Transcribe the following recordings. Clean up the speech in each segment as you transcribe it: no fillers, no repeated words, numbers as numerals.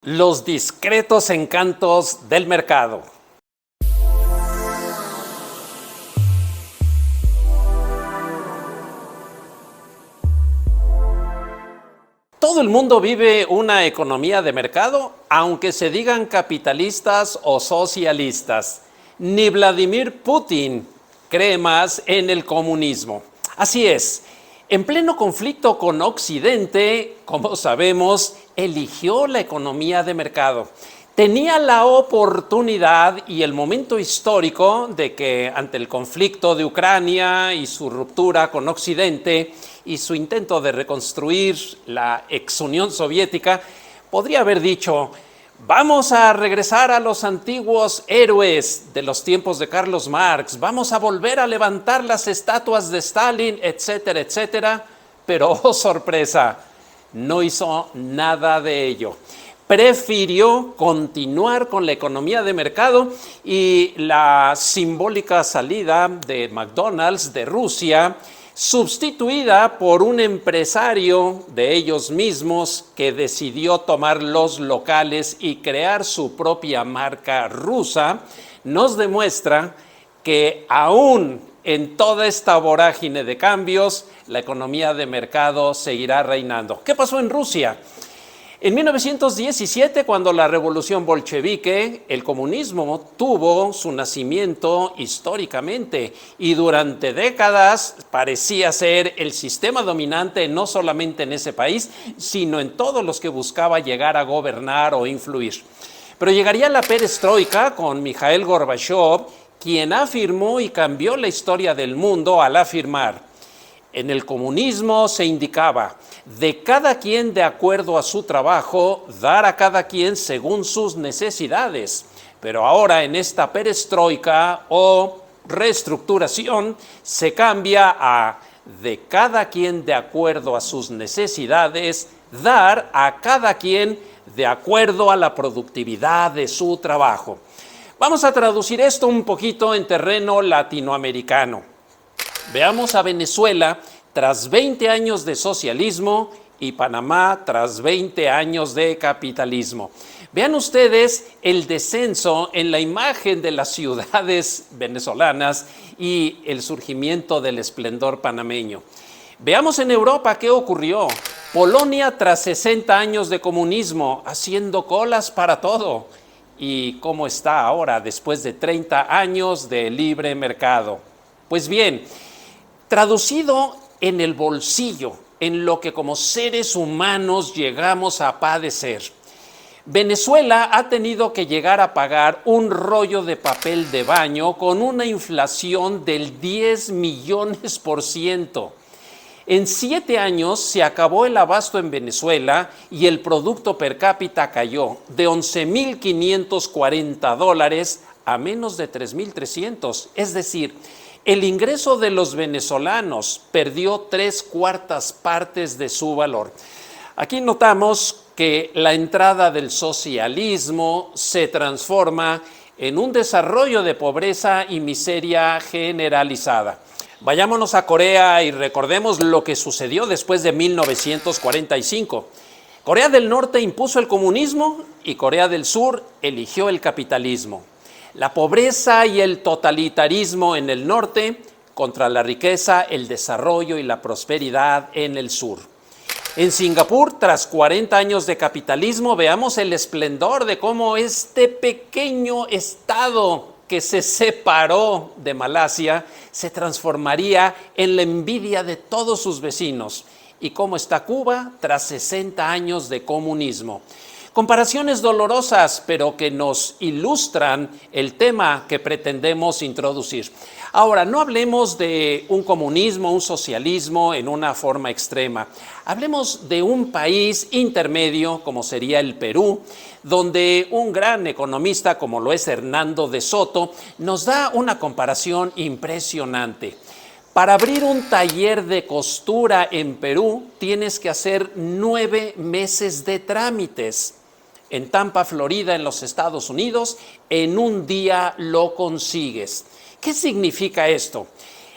Los discretos encantos del mercado. Todo el mundo vive una economía de mercado, aunque se digan capitalistas o socialistas. Ni Vladimir Putin cree más en el comunismo. Así es, en pleno conflicto con Occidente, como sabemos, eligió la economía de mercado. Tenía la oportunidad y el momento histórico de que ante el conflicto de Ucrania y su ruptura con Occidente y su intento de reconstruir la ex Unión Soviética, podría haber dicho: vamos a regresar a los antiguos héroes de los tiempos de Carlos Marx, vamos a volver a levantar las estatuas de Stalin, etcétera, etcétera. Pero, oh sorpresa, no hizo nada de ello. Prefirió continuar con la economía de mercado y la simbólica salida de McDonald's de Rusia, sustituida por un empresario de ellos mismos que decidió tomar los locales y crear su propia marca rusa, nos demuestra que aún en toda esta vorágine de cambios, la economía de mercado seguirá reinando. ¿Qué pasó en Rusia? En 1917, cuando la revolución bolchevique, el comunismo tuvo su nacimiento históricamente y durante décadas parecía ser el sistema dominante no solamente en ese país, sino en todos los que buscaba llegar a gobernar o influir. Pero llegaría la perestroika con Mikhail Gorbachev, quien afirmó y cambió la historia del mundo al afirmar: en el comunismo se indicaba de cada quien de acuerdo a su trabajo, dar a cada quien según sus necesidades. Pero ahora en esta perestroika o reestructuración se cambia a de cada quien de acuerdo a sus necesidades, dar a cada quien de acuerdo a la productividad de su trabajo. Vamos a traducir esto un poquito en terreno latinoamericano. Veamos a Venezuela tras 20 años de socialismo y Panamá tras 20 años de capitalismo. Vean ustedes el descenso en la imagen de las ciudades venezolanas y el surgimiento del esplendor panameño. Veamos en Europa qué ocurrió. Polonia tras 60 años de comunismo, haciendo colas para todo. ¿Y cómo está ahora después de 30 años de libre mercado? Pues bien, traducido en el bolsillo, en lo que como seres humanos llegamos a padecer, Venezuela ha tenido que llegar a pagar un rollo de papel de baño con una inflación del 10 millones%. En 7 años se acabó el abasto en Venezuela y el producto per cápita cayó de $11,540 a menos de 3,300. Es decir, el ingreso de los venezolanos perdió 3/4 partes de su valor. Aquí notamos que la entrada del socialismo se transforma en un desarrollo de pobreza y miseria generalizada. Vayámonos a Corea y recordemos lo que sucedió después de 1945. Corea del Norte impuso el comunismo y Corea del Sur eligió el capitalismo. La pobreza y el totalitarismo en el norte contra la riqueza, el desarrollo y la prosperidad en el sur. En Singapur, tras 40 años de capitalismo, veamos el esplendor de cómo este pequeño estado que se separó de Malasia se transformaría en la envidia de todos sus vecinos. ¿Y cómo está Cuba tras 60 años de comunismo? Comparaciones dolorosas, pero que nos ilustran el tema que pretendemos introducir. Ahora, no hablemos de un comunismo, un socialismo en una forma extrema. Hablemos de un país intermedio, como sería el Perú, donde un gran economista, como lo es Hernando de Soto, nos da una comparación impresionante. Para abrir un taller de costura en Perú, tienes que hacer 9 meses de trámites. En Tampa, Florida, en los Estados Unidos, en un día lo consigues. ¿Qué significa esto?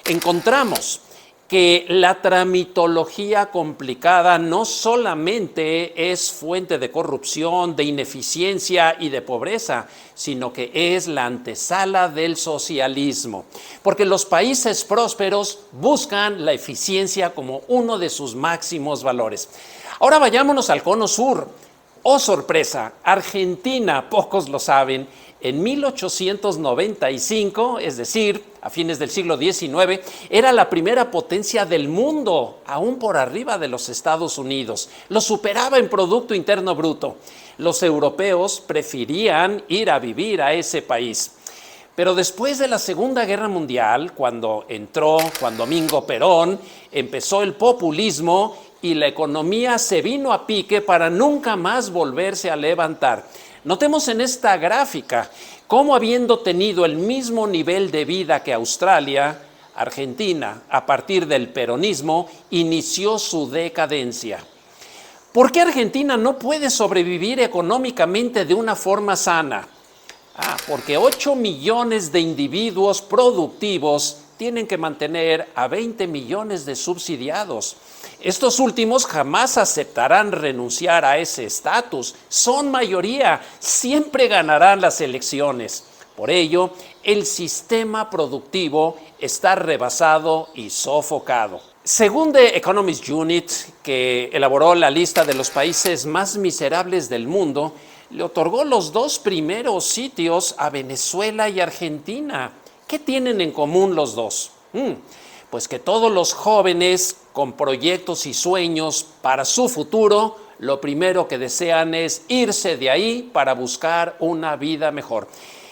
Encontramos que la tramitología complicada no solamente es fuente de corrupción, de ineficiencia y de pobreza, sino que es la antesala del socialismo, porque los países prósperos buscan la eficiencia como uno de sus máximos valores. Ahora vayámonos al cono sur. Oh, sorpresa, Argentina, pocos lo saben, en 1895, es decir, a fines del siglo XIX, era la primera potencia del mundo, aún por arriba de los Estados Unidos. Lo superaba en Producto Interno Bruto. Los europeos preferían ir a vivir a ese país. Pero después de la Segunda Guerra Mundial, cuando entró Juan Domingo Perón, empezó el populismo y la economía se vino a pique para nunca más volverse a levantar. Notemos en esta gráfica cómo, habiendo tenido el mismo nivel de vida que Australia, Argentina, a partir del peronismo, inició su decadencia. ¿Por qué Argentina no puede sobrevivir económicamente de una forma sana? Porque 8 millones de individuos productivos tienen que mantener a 20 millones de subsidiados. Estos últimos jamás aceptarán renunciar a ese estatus. Son mayoría, siempre ganarán las elecciones. Por ello, el sistema productivo está rebasado y sofocado. Según The Economist Unit, que elaboró la lista de los países más miserables del mundo, le otorgó los 2 primeros sitios a Venezuela y Argentina. ¿Qué tienen en común los dos? Pues que todos los jóvenes con proyectos y sueños para su futuro, lo primero que desean es irse de ahí para buscar una vida mejor.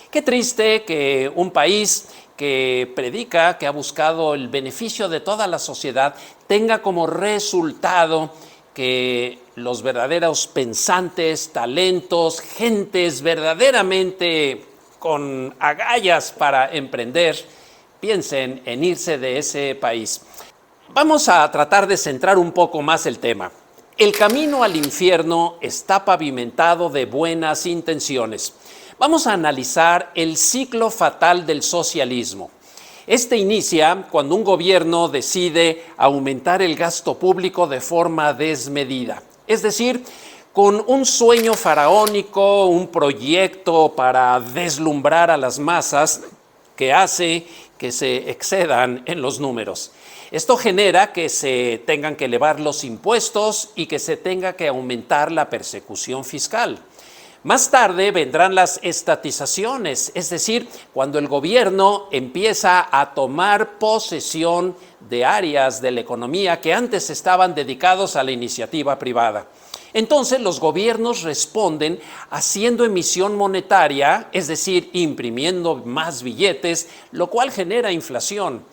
Qué triste que un país que predica, que ha buscado el beneficio de toda la sociedad, tenga como resultado que los verdaderos pensantes, talentos, gentes verdaderamente con agallas para emprender, piensen en irse de ese país. Vamos a tratar de centrar un poco más el tema. El camino al infierno está pavimentado de buenas intenciones. Vamos a analizar el ciclo fatal del socialismo. Este inicia cuando un gobierno decide aumentar el gasto público de forma desmedida. Es decir, con un sueño faraónico, un proyecto para deslumbrar a las masas que hace que se excedan en los números. Esto genera que se tengan que elevar los impuestos y que se tenga que aumentar la persecución fiscal. Más tarde vendrán las estatizaciones, es decir, cuando el gobierno empieza a tomar posesión de áreas de la economía que antes estaban dedicados a la iniciativa privada. Entonces los gobiernos responden haciendo emisión monetaria, es decir, imprimiendo más billetes, lo cual genera inflación.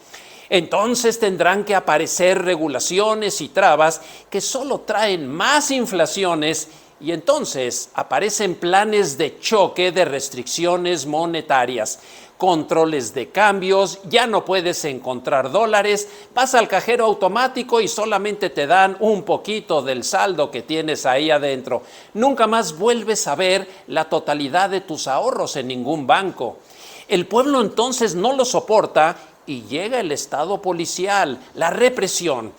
Entonces tendrán que aparecer regulaciones y trabas que solo traen más inflaciones. Y entonces aparecen planes de choque de restricciones monetarias, controles de cambios, ya no puedes encontrar dólares, vas al cajero automático y solamente te dan un poquito del saldo que tienes ahí adentro. Nunca más vuelves a ver la totalidad de tus ahorros en ningún banco. El pueblo entonces no lo soporta y llega el estado policial, la represión.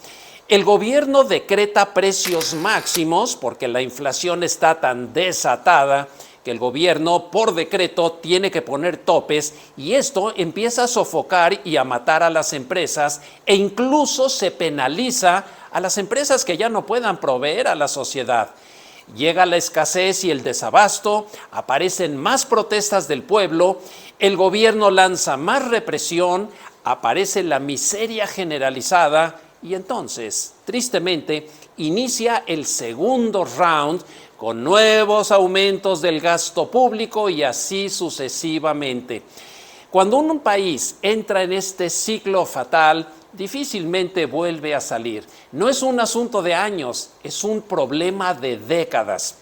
El gobierno decreta precios máximos porque la inflación está tan desatada que el gobierno por decreto tiene que poner topes y esto empieza a sofocar y a matar a las empresas e incluso se penaliza a las empresas que ya no puedan proveer a la sociedad. Llega la escasez y el desabasto, aparecen más protestas del pueblo, el gobierno lanza más represión, aparece la miseria generalizada. Y entonces, tristemente, inicia el segundo round con nuevos aumentos del gasto público y así sucesivamente. Cuando un país entra en este ciclo fatal, difícilmente vuelve a salir. No es un asunto de años, es un problema de décadas.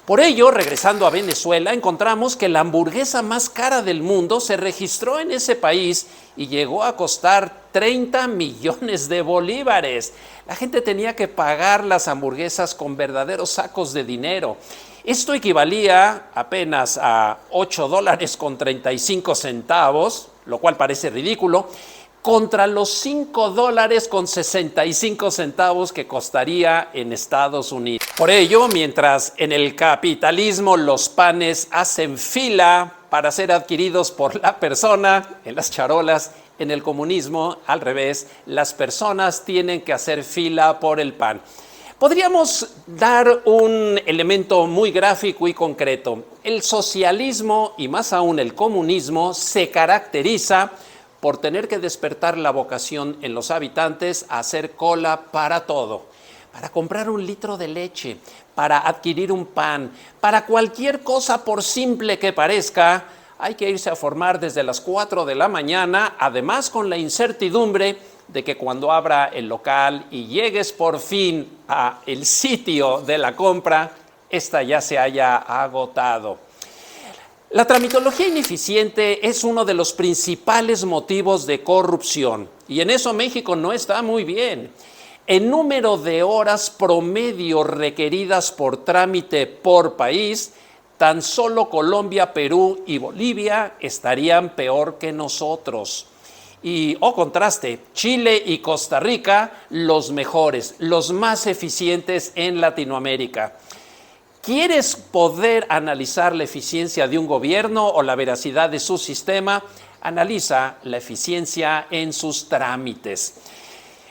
Por ello, regresando a Venezuela, encontramos que la hamburguesa más cara del mundo se registró en ese país y llegó a costar 30 millones de bolívares. La gente tenía que pagar las hamburguesas con verdaderos sacos de dinero. Esto equivalía apenas a $8.35, lo cual parece ridículo, contra los $5.65 que costaría en Estados Unidos. Por ello, mientras en el capitalismo los panes hacen fila para ser adquiridos por la persona en las charolas, en el comunismo, al revés, las personas tienen que hacer fila por el pan. Podríamos dar un elemento muy gráfico y concreto. El socialismo y más aún el comunismo se caracteriza por tener que despertar la vocación en los habitantes a hacer cola para todo, para comprar un litro de leche, para adquirir un pan, para cualquier cosa por simple que parezca, hay que irse a formar desde las 4 de la mañana, además con la incertidumbre de que cuando abra el local y llegues por fin al sitio de la compra, esta ya se haya agotado. La tramitología ineficiente es uno de los principales motivos de corrupción y en eso México no está muy bien. El número de horas promedio requeridas por trámite por país, tan solo Colombia, Perú y Bolivia estarían peor que nosotros. Y, contraste, Chile y Costa Rica, los mejores, los más eficientes en Latinoamérica. ¿Quieres poder analizar la eficiencia de un gobierno o la veracidad de su sistema? Analiza la eficiencia en sus trámites.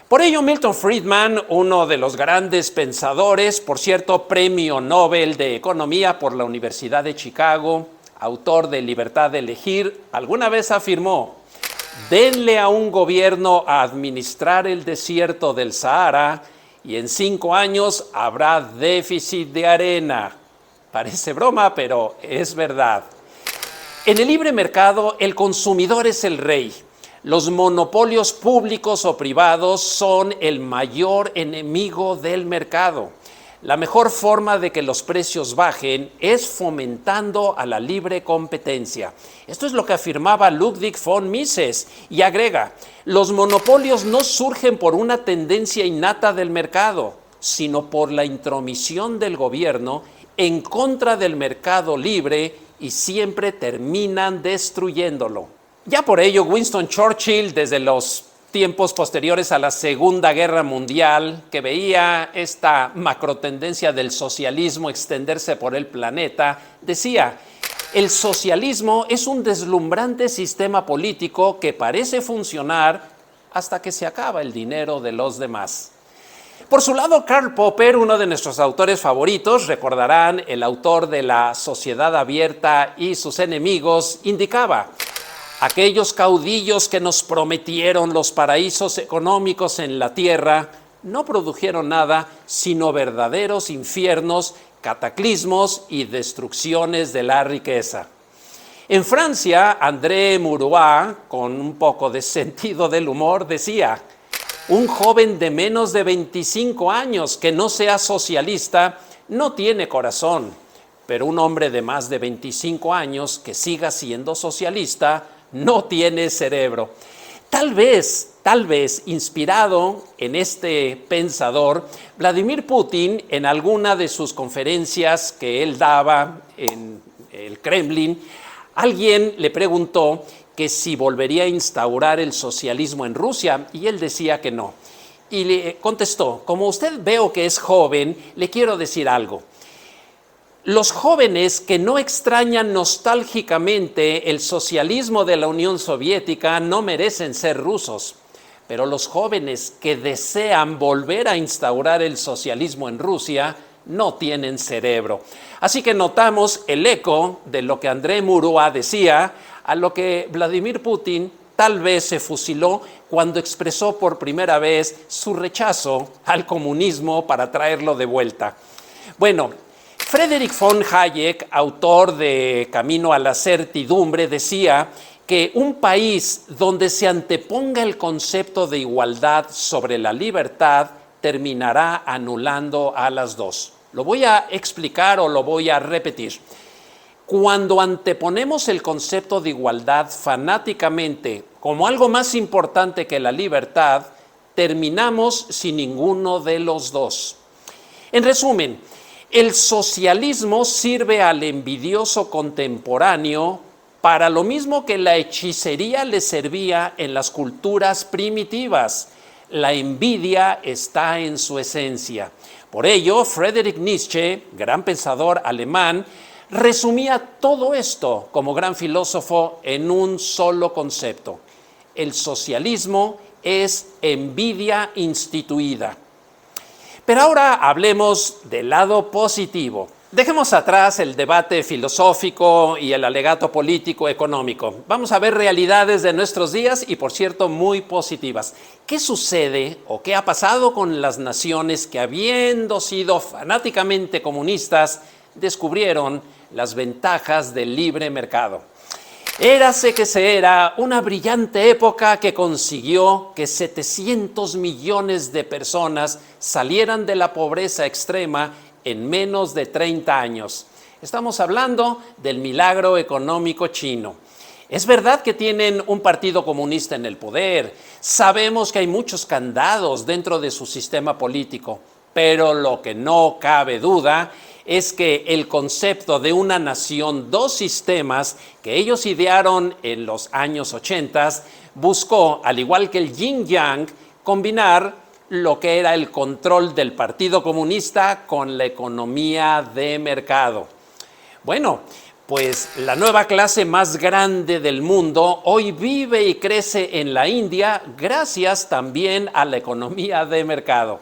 Por ello, Milton Friedman, uno de los grandes pensadores, por cierto, Premio Nobel de Economía por la Universidad de Chicago, autor de Libertad de Elegir, alguna vez afirmó: denle a un gobierno a administrar el desierto del Sahara y en 5 años habrá déficit de arena. Parece broma, pero es verdad. En el libre mercado, el consumidor es el rey. Los monopolios públicos o privados son el mayor enemigo del mercado. La mejor forma de que los precios bajen es fomentando a la libre competencia. Esto es lo que afirmaba Ludwig von Mises y agrega: los monopolios no surgen por una tendencia innata del mercado, sino por la intromisión del gobierno en contra del mercado libre y siempre terminan destruyéndolo. Ya por ello, Winston Churchill, desde los tiempos posteriores a la Segunda Guerra Mundial, que veía esta macrotendencia del socialismo extenderse por el planeta, decía: el socialismo es un deslumbrante sistema político que parece funcionar hasta que se acaba el dinero de los demás. Por su lado, Karl Popper, uno de nuestros autores favoritos, recordarán, el autor de La Sociedad Abierta y sus enemigos, indicaba: aquellos caudillos que nos prometieron los paraísos económicos en la tierra no produjeron nada sino verdaderos infiernos, cataclismos y destrucciones de la riqueza. En Francia, André Maurois, con un poco de sentido del humor, decía: un joven de menos de 25 años que no sea socialista no tiene corazón, pero un hombre de más de 25 años que siga siendo socialista no tiene cerebro. Tal vez, inspirado en este pensador, Vladimir Putin, en alguna de sus conferencias que él daba en el Kremlin, alguien le preguntó que si volvería a instaurar el socialismo en Rusia, y él decía que no. Y le contestó: como usted veo que es joven, le quiero decir algo. Los jóvenes que no extrañan nostálgicamente el socialismo de la Unión Soviética no merecen ser rusos, pero los jóvenes que desean volver a instaurar el socialismo en Rusia no tienen cerebro. Así que notamos el eco de lo que André Maurois decía, a lo que Vladimir Putin tal vez se fusiló cuando expresó por primera vez su rechazo al comunismo para traerlo de vuelta. Bueno, Friedrich von Hayek, autor de Camino a la Certidumbre, decía que un país donde se anteponga el concepto de igualdad sobre la libertad terminará anulando a las dos. Lo voy a explicar o lo voy a repetir. Cuando anteponemos el concepto de igualdad fanáticamente como algo más importante que la libertad, terminamos sin ninguno de los dos. En resumen, el socialismo sirve al envidioso contemporáneo para lo mismo que la hechicería le servía en las culturas primitivas. La envidia está en su esencia. Por ello, Friedrich Nietzsche, gran pensador alemán, resumía todo esto como gran filósofo en un solo concepto. El socialismo es envidia instituida. Pero ahora hablemos del lado positivo. Dejemos atrás el debate filosófico y el alegato político-económico. Vamos a ver realidades de nuestros días y, por cierto, muy positivas. ¿Qué sucede o qué ha pasado con las naciones que, habiendo sido fanáticamente comunistas, descubrieron las ventajas del libre mercado? Érase que se era una brillante época que consiguió que 700 millones de personas salieran de la pobreza extrema en menos de 30 años. Estamos hablando del milagro económico chino. Es verdad que tienen un partido comunista en el poder, sabemos que hay muchos candados dentro de su sistema político, pero lo que no cabe duda es que el concepto de una nación, dos sistemas, que ellos idearon en los años 80, buscó, al igual que el yin-yang, combinar lo que era el control del Partido Comunista con la economía de mercado. Bueno, pues la nueva clase más grande del mundo hoy vive y crece en la India gracias también a la economía de mercado.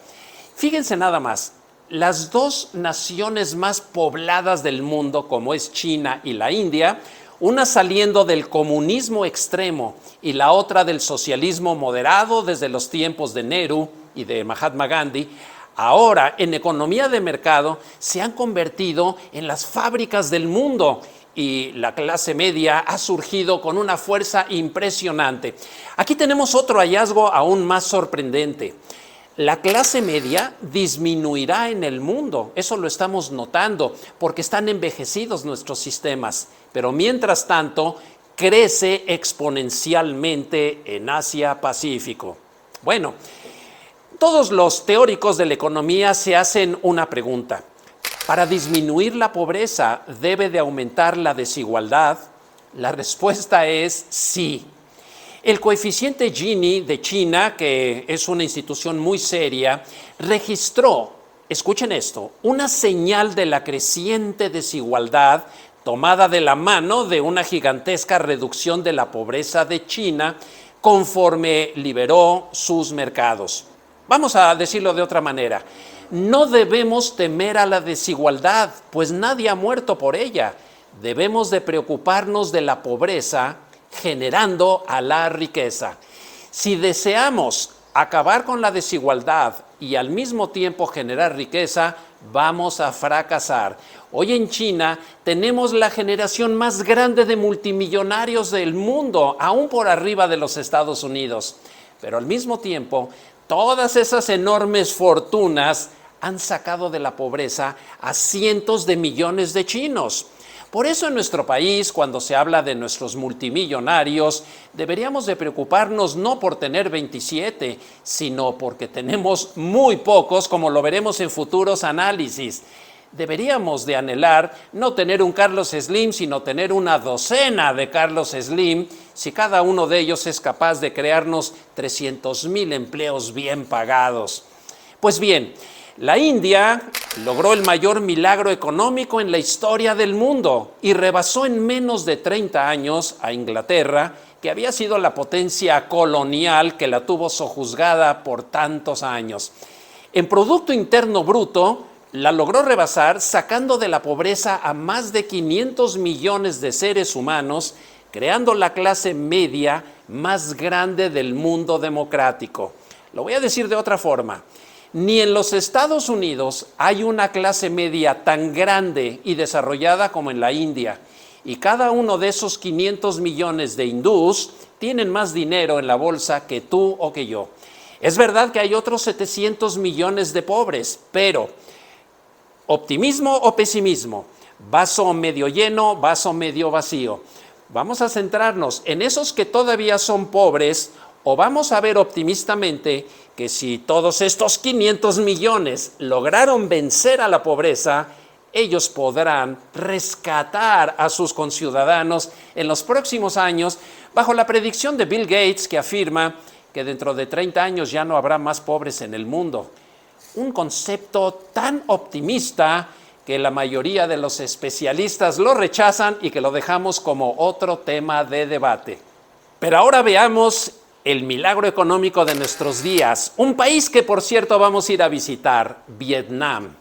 Fíjense nada más, las dos naciones más pobladas del mundo, como es China y la India, una saliendo del comunismo extremo y la otra del socialismo moderado desde los tiempos de Nehru y de Mahatma Gandhi, ahora en economía de mercado se han convertido en las fábricas del mundo y la clase media ha surgido con una fuerza impresionante. Aquí tenemos otro hallazgo aún más sorprendente. La clase media disminuirá en el mundo, eso lo estamos notando, porque están envejecidos nuestros sistemas, pero mientras tanto crece exponencialmente en Asia-Pacífico. Bueno, todos los teóricos de la economía se hacen una pregunta. ¿Para disminuir la pobreza debe de aumentar la desigualdad? La respuesta es sí. El coeficiente Gini de China, que es una institución muy seria, registró, escuchen esto, una señal de la creciente desigualdad tomada de la mano de una gigantesca reducción de la pobreza de China conforme liberó sus mercados. Vamos a decirlo de otra manera. No debemos temer a la desigualdad, pues nadie ha muerto por ella. Debemos de preocuparnos de la pobreza generando a la riqueza. Si deseamos acabar con la desigualdad y al mismo tiempo generar riqueza, vamos a fracasar. Hoy en China tenemos la generación más grande de multimillonarios del mundo, aún por arriba de los Estados Unidos. Pero al mismo tiempo, todas esas enormes fortunas han sacado de la pobreza a cientos de millones de chinos. Por eso en nuestro país, cuando se habla de nuestros multimillonarios, deberíamos de preocuparnos no por tener 27, sino porque tenemos muy pocos, como lo veremos en futuros análisis. Deberíamos de anhelar no tener un Carlos Slim, sino tener una docena de Carlos Slim, si cada uno de ellos es capaz de crearnos 300,000 empleos bien pagados. Pues bien, la India logró el mayor milagro económico en la historia del mundo y rebasó en menos de 30 años a Inglaterra, que había sido la potencia colonial que la tuvo sojuzgada por tantos años. En Producto Interno Bruto, la logró rebasar sacando de la pobreza a más de 500 millones de seres humanos, creando la clase media más grande del mundo democrático. Lo voy a decir de otra forma. Ni en los Estados Unidos hay una clase media tan grande y desarrollada como en la India. Y cada uno de esos 500 millones de hindús tienen más dinero en la bolsa que tú o que yo. Es verdad que hay otros 700 millones de pobres, pero optimismo o pesimismo, vaso medio lleno, vaso medio vacío. Vamos a centrarnos en esos que todavía son pobres o vamos a ver optimistamente que si todos estos 500 millones lograron vencer a la pobreza, ellos podrán rescatar a sus conciudadanos en los próximos años bajo la predicción de Bill Gates, que afirma que dentro de 30 años ya no habrá más pobres en el mundo. Un concepto tan optimista que la mayoría de los especialistas lo rechazan y que lo dejamos como otro tema de debate. Pero ahora veamos el milagro económico de nuestros días. Un país que, por cierto, vamos a ir a visitar, Vietnam.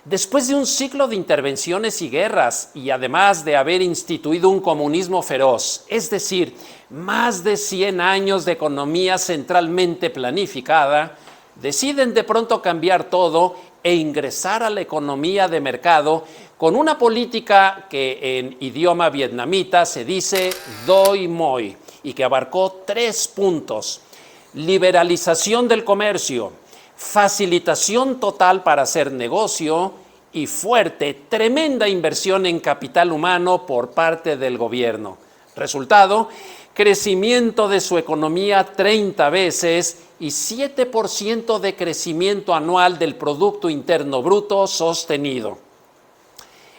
Después de un ciclo de intervenciones y guerras, y además de haber instituido un comunismo feroz, es decir, más de 100 años de economía centralmente planificada, deciden de pronto cambiar todo e ingresar a la economía de mercado con una política que en idioma vietnamita se dice Doi Moi y que abarcó 3 puntos: liberalización del comercio, facilitación total para hacer negocio y fuerte, tremenda inversión en capital humano por parte del gobierno. Resultado: crecimiento de su economía 30 veces y 7% de crecimiento anual del Producto Interno Bruto sostenido.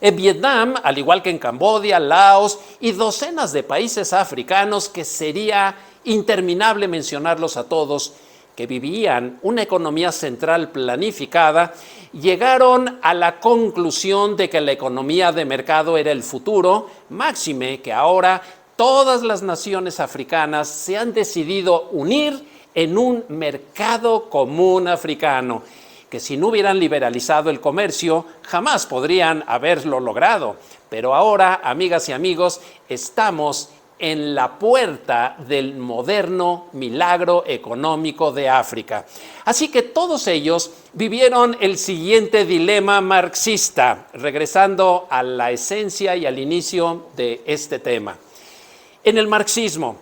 En Vietnam, al igual que en Camboya, Laos y docenas de países africanos, que sería interminable mencionarlos a todos, que vivían una economía central planificada, llegaron a la conclusión de que la economía de mercado era el futuro, máxime que ahora todas las naciones africanas se han decidido unir en un mercado común africano, que si no hubieran liberalizado el comercio, jamás podrían haberlo logrado. Pero ahora, amigas y amigos, estamos en la puerta del moderno milagro económico de África. Así que todos ellos vivieron el siguiente dilema marxista, regresando a la esencia y al inicio de este tema. En el marxismo,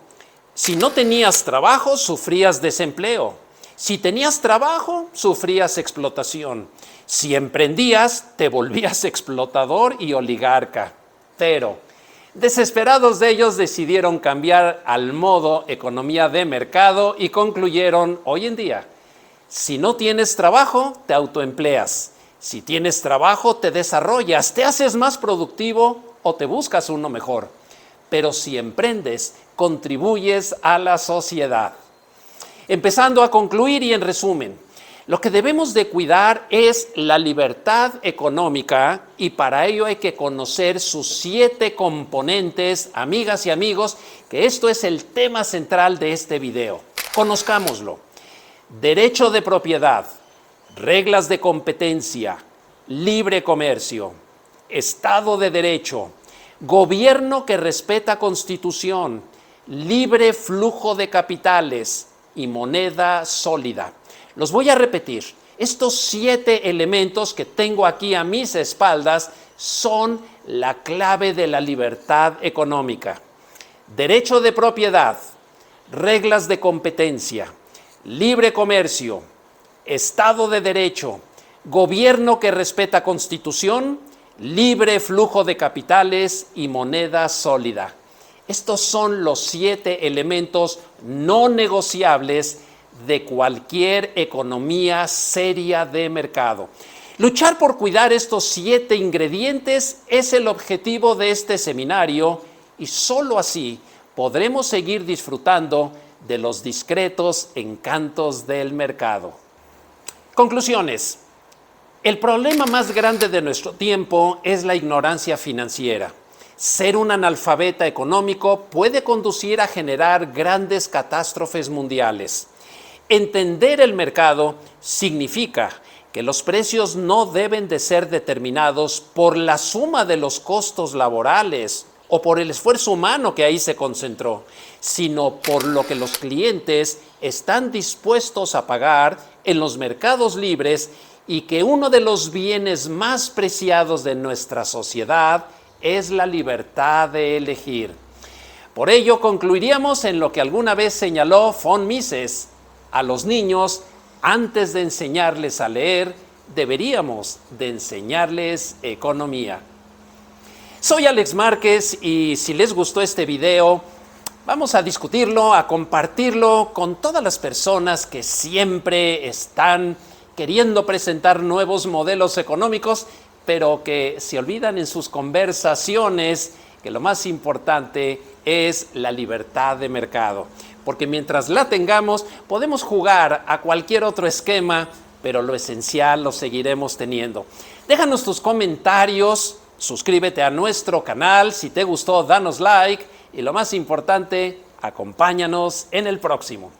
si no tenías trabajo, sufrías desempleo. Si tenías trabajo, sufrías explotación. Si emprendías, te volvías explotador y oligarca. Pero desesperados de ellos decidieron cambiar al modo economía de mercado y concluyeron: hoy en día, si no tienes trabajo, te autoempleas. Si tienes trabajo, te desarrollas, te haces más productivo o te buscas uno mejor. Pero si emprendes, contribuyes a la sociedad. Empezando a concluir y en resumen, lo que debemos de cuidar es la libertad económica, y para ello hay que conocer sus 7 componentes, amigas y amigos, que esto es el tema central de este video. Conozcámoslo. Derecho de propiedad, reglas de competencia, libre comercio, Estado de Derecho, gobierno que respeta Constitución, libre flujo de capitales y moneda sólida. Los voy a repetir. Estos 7 elementos que tengo aquí a mis espaldas son la clave de la libertad económica. Derecho de propiedad, reglas de competencia, libre comercio, Estado de Derecho, gobierno que respeta Constitución, libre flujo de capitales y moneda sólida. Estos son los 7 elementos no negociables de cualquier economía seria de mercado. Luchar por cuidar estos 7 ingredientes es el objetivo de este seminario, y solo así podremos seguir disfrutando de los discretos encantos del mercado. Conclusiones. El problema más grande de nuestro tiempo es la ignorancia financiera. Ser un analfabeta económico puede conducir a generar grandes catástrofes mundiales. Entender el mercado significa que los precios no deben de ser determinados por la suma de los costos laborales o por el esfuerzo humano que ahí se concentró, sino por lo que los clientes están dispuestos a pagar en los mercados libres, y que uno de los bienes más preciados de nuestra sociedad es la libertad de elegir. Por ello, concluiríamos en lo que alguna vez señaló von Mises: a los niños, antes de enseñarles a leer, deberíamos de enseñarles economía. Soy Alex Márquez, y si les gustó este video, vamos a discutirlo, a compartirlo con todas las personas que siempre están queriendo presentar nuevos modelos económicos pero que se olvidan en sus conversaciones que lo más importante es la libertad de mercado. Porque mientras la tengamos, podemos jugar a cualquier otro esquema, pero lo esencial lo seguiremos teniendo. Déjanos tus comentarios, suscríbete a nuestro canal, si te gustó, danos like y lo más importante, acompáñanos en el próximo.